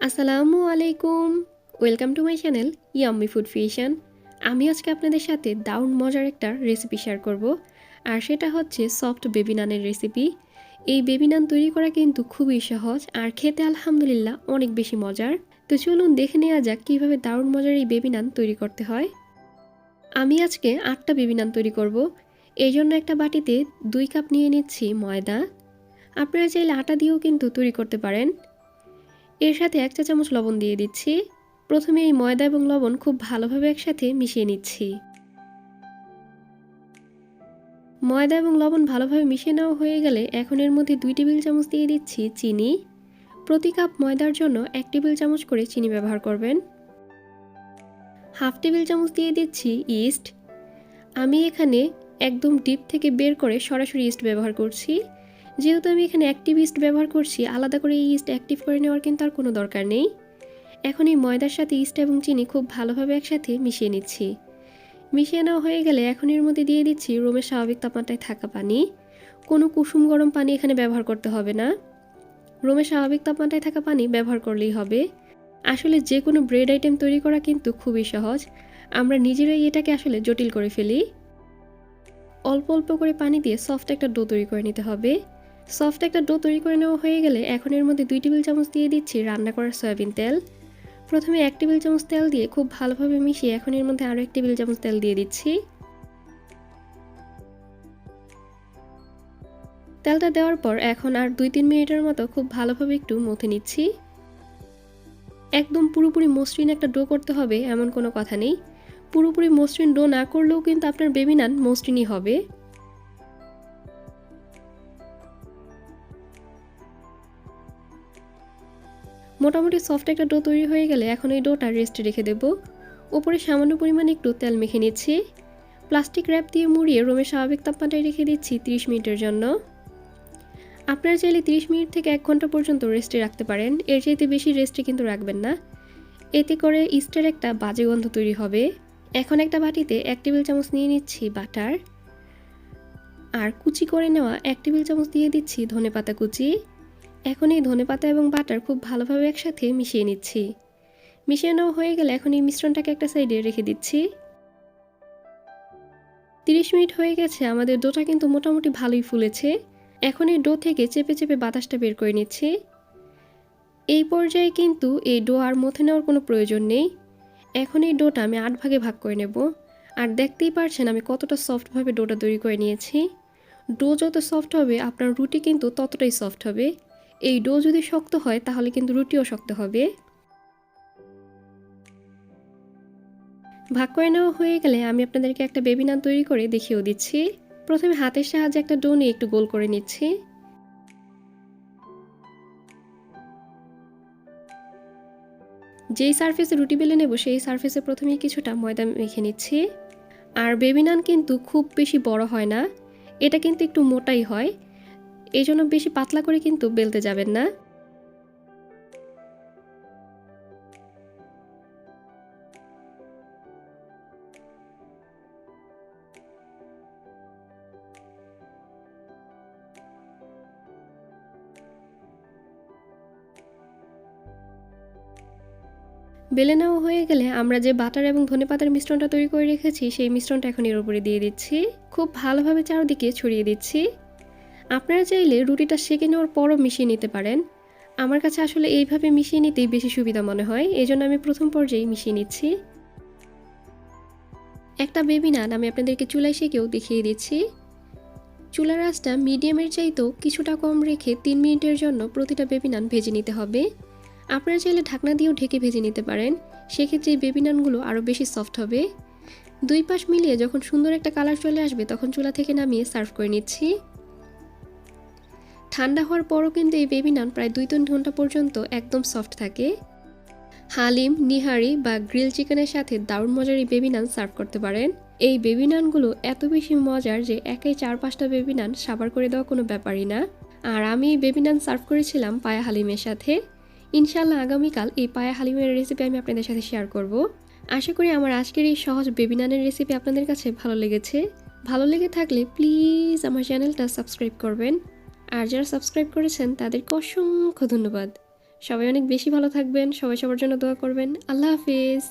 আসসালামু আলাইকুম, welcome to my channel yummy food fusion. আমি আজকে আপনাদের সাথে দারুণ মজার একটা রেসিপি শেয়ার করব, আর সেটা হচ্ছে সফট বেবি নানের রেসিপি। এই বেবি নান তৈরি করা কিন্তু খুবই সহজ আর খেতে আলহামদুলিল্লাহ অনেক বেশি মজার। তো চলুন দেখে নেওয়া যাক কীভাবে দারুণ মজার এই বেবি নান তৈরি করতে হয়। আমি আজকে 8টা বেবি নান তৈরি করব। এই জন্য একটা বাটিতে 2 কাপ নিয়ে নিচ্ছি ময়দা। আপনারা চাইলে আটা দিয়েও কিন্তু তৈরি করতে পারেন। এর সাথে 1 চা চামচ লবণ দিয়ে দিচ্ছি। প্রথমে এই ময়দা এবং লবণ খুব ভালোভাবে একসাথে মিশিয়ে নিচ্ছি। ময়দা এবং লবণ ভালোভাবে মিশিয়ে নেওয়া হয়ে গেলে এখন এর মধ্যে 2 টেবিল চামচ দিয়ে দিচ্ছি চিনি। প্রতি কাপ ময়দার জন্য 1 টেবিল চামচ করে চিনি ব্যবহার করবেন। হাফ টেবিল চামচ দিয়ে দিচ্ছি ইস্ট। আমি এখানে একদম ডিপ থেকে বের করে সরাসরি ইস্ট ব্যবহার করছি। যেহেতু আমি এখানে অ্যাক্টিভ ইস্ট ব্যবহার করছি, আলাদা করে এই ইস্ট অ্যাক্টিভ করে নেওয়ার কিন্তু আর কোনো দরকার নেই। এখন এই ময়দার সাথে ইস্ট এবং চিনি খুব ভালোভাবে একসাথে মিশিয়ে নিচ্ছি। মিশিয়ে নেওয়া হয়ে গেলে এখন এর মধ্যে দিয়ে দিচ্ছি রুমের স্বাভাবিক তাপমাত্রায় থাকা পানি। কোনো কুসুম গরম পানি এখানে ব্যবহার করতে হবে না, রুমের স্বাভাবিক তাপমাত্রায় থাকা পানি ব্যবহার করলেই হবে। আসলে যে কোনো ব্রেড আইটেম তৈরি করা কিন্তু খুবই সহজ, আমরা নিজেরাই এটাকে আসলে জটিল করে ফেলি। অল্প অল্প করে পানি দিয়ে সফট একটা ডো তৈরি করে নিতে হবে। সফট একটা ডো তৈরি করে নেওয়া হয়ে গেলে এখন এর মধ্যে 2 টেবিল চামচ দিয়ে দিচ্ছি রান্না করা সয়াবিন তেল। প্রথমে 1 টেবিল চামচ তেল দিয়ে খুব ভালোভাবে মিশিয়ে এখন এর মধ্যে আরও 1 টেবিল চামচ তেল দিয়ে দিচ্ছি। তেলটা দেওয়ার পর এখন আর 2-3 মিনিটের মতো খুব ভালোভাবে একটু মথে নিচ্ছি। একদম পুরোপুরি মসৃণ একটা ডো করতে হবে এমন কোনো কথা নেই। পুরোপুরি মসৃণ ডো না করলেও কিন্তু আপনার বেবি নান মসৃণই হবে। মোটামুটি সফট একটা ডো তৈরি হয়ে গেলে এখন এই ডোটা রেস্টে রেখে দেব। উপরে সামান্য পরিমাণে একটু তেল মেখে নিচ্ছি। প্লাস্টিক র্যাপ দিয়ে মুড়িয়ে রুমের স্বাভাবিক তাপমাত্রায় রেখে দিচ্ছি 30 মিনিটের জন্য। আপনারা চাইলে 30 মিনিট থেকে 1 ঘন্টা পর্যন্ত রেস্টে রাখতে পারেন, এর চাইতে বেশি রেস্টে কিন্তু রাখবেন না, এতে করে ইস্টের একটা বাজে গন্ধ তৈরি হবে। এখন একটা বাটিতে 1 টেবিল চামচ নিয়ে নিচ্ছি বাটার, আর কুচি করে নেওয়া 1 টেবিল চামচ দিয়ে দিচ্ছি ধনেপাতা কুচি। এখন এই ধনেপাতা এবং বাটার খুব ভালোভাবে একসাথে মিশিয়ে নিচ্ছি। মিশিয়ে নেওয়া হয়ে গেলে এখন এই মিশ্রণটাকে একটা সাইডে রেখে দিচ্ছি। 30 মিনিট হয়ে গেছে, আমাদের ডোটা কিন্তু মোটামুটি ভালোই ফুলেছে। এখন এই ডো থেকে চেপে চেপে বাতাসটা বের করে নিচ্ছি। এই পর্যায়ে কিন্তু এই ডো আর মথে নেওয়ার কোনো প্রয়োজন নেই। এখন এই ডোটা আমি 8 ভাগে ভাগ করে নেব। আর দেখতেই পারছেন আমি কতটা সফটভাবে ডোটা তৈরি করে নিয়েছি। ডো যত সফট হবে আপনার রুটি কিন্তু ততটাই সফট হবে। এই ডো যদি শক্ত হয় তাহলে কিন্তু রুটিও শক্ত হবে। ভাগ করে নেওয়া হয়ে গেলে আমি আপনাদেরকে একটা বেবি নান তৈরি করে দেখিয়েও দিচ্ছি। প্রথমে হাতের সাহায্যে একটা ডো নিয়ে একটু গোল করে নিচ্ছি। যেই সারফেসে রুটি বেলে নেব সেই সারফেসে প্রথমেই কিছুটা ময়দা মেখে নিচ্ছি। আর বেবি নান কিন্তু খুব বেশি বড় হয় না, এটা কিন্তু একটু মোটাই হয়, এই জন্য বেশি পাতলা করে কিন্তু বেলতে যাবেন না। বেলে নেওয়া হয়ে গেলে আমরা যে বাটার এবং ধনেপাতার মিশ্রণটা তৈরি করে রেখেছি সেই মিশ্রণটা এখন এর উপরে দিয়ে দিচ্ছি। খুব ভালোভাবে চারদিকে ছড়িয়ে দিচ্ছি। আপনারা চাইলে রুটিটা সেঁকে নেওয়ার পরও মিশিয়ে নিতে পারেন, আমার কাছে আসলে এইভাবে মিশিয়ে নিতেই বেশি সুবিধা মনে হয়, এই জন্য আমি প্রথম পর্যায়ে মিশিয়ে নিচ্ছি। একটা বেবি নান আমি আপনাদেরকে চুলায় সেঁকেও দেখিয়ে দিচ্ছি। চুলার আঁচটা মিডিয়ামের চাইতেও কিছুটা কম রেখে 3 মিনিটের জন্য প্রতিটা বেবি নান ভেজে নিতে হবে। আপনারা চাইলে ঢাকনা দিয়েও ঢেকে ভেজে নিতে পারেন, সেক্ষেত্রে এই বেবি নানগুলো আরও বেশি সফট হবে। 2 পাশ মিলিয়ে যখন সুন্দর একটা কালার চলে আসবে তখন চুলা থেকে নামিয়ে সার্ভ করে নিচ্ছি। ঠান্ডা হওয়ার পরও কিন্তু এই বেবি নান প্রায় 2-3 ঘন্টা পর্যন্ত একদম সফট থাকে। হালিম, নিহারি বা গ্রিল চিকেনের সাথে দারুণ মজার এই বেবি নান সার্ভ করতে পারেন। এই বেবি নানগুলো এত বেশি মজার যে একাই 4-5টা বেবি নান সাবার করে দেওয়া কোনো ব্যাপারই না। আর আমি এই বেবি নান সার্ভ করেছিলাম পায়া হালিমের সাথে। ইনশাআল্লাহ আগামীকাল এই পায়া হালিমের রেসিপি আমি আপনাদের সাথে শেয়ার করব। আশা করি আমার আজকের এই সহজ বেবি নানের রেসিপি আপনাদের কাছে ভালো লেগেছে। ভালো লেগে থাকলে প্লিজ আমার চ্যানেলটা সাবস্ক্রাইব করবেন, আর যারা সাবস্ক্রাইব করেছেন তাদেরকে অসংখ্য ধন্যবাদ। সবাই অনেক বেশি ভালো থাকবেন, সবাই সবার জন্য দোয়া করবেন। আল্লাহ হাফিজ।